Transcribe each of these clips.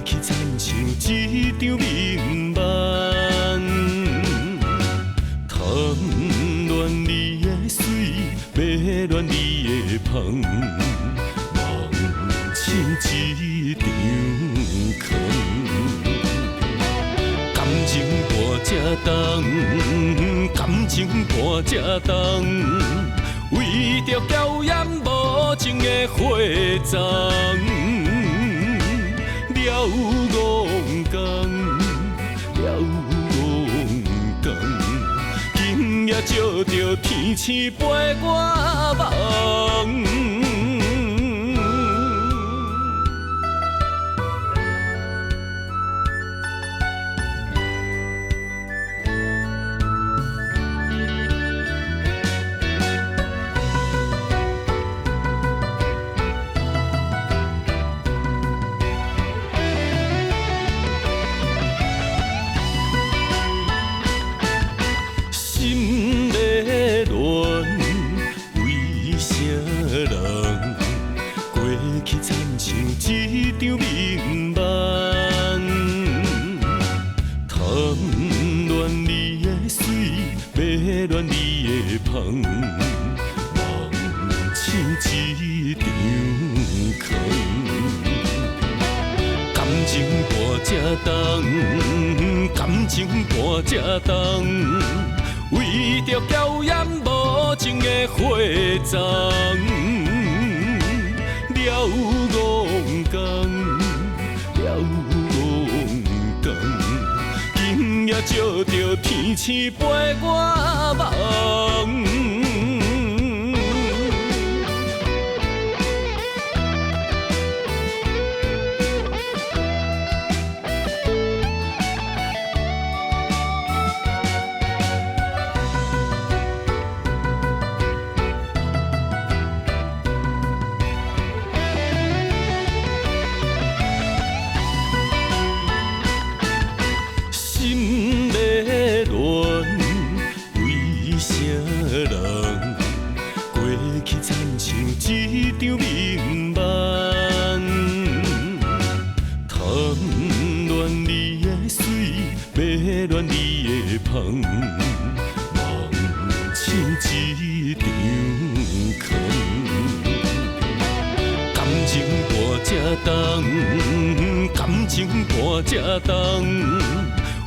去亲像一场明梦，贪恋你的水，迷恋你的香，梦像一场空。感情半只重，感情半只重，为着娇艳无情的花丛。了戆工，了戆工，今夜照着天星陪我梦。心在乱，为啥人？过去亲像一场明梦，贪恋你的水，迷恋你的香，梦像一场空。感情半只重，感情半只重，为着娇艳无情的花丛。了戆工，了戆工，今夜照着天星陪我梦。心在乱，为啥人？过去亲像一场明梦，贪恋你的水，迷恋你的香，梦像一场空。感情半只重，感情半只重，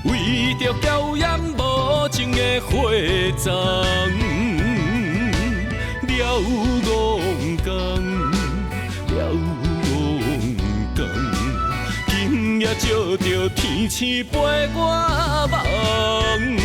为着娇艳无情的花丛。了戆工，了戆工，今夜照着天星陪我梦。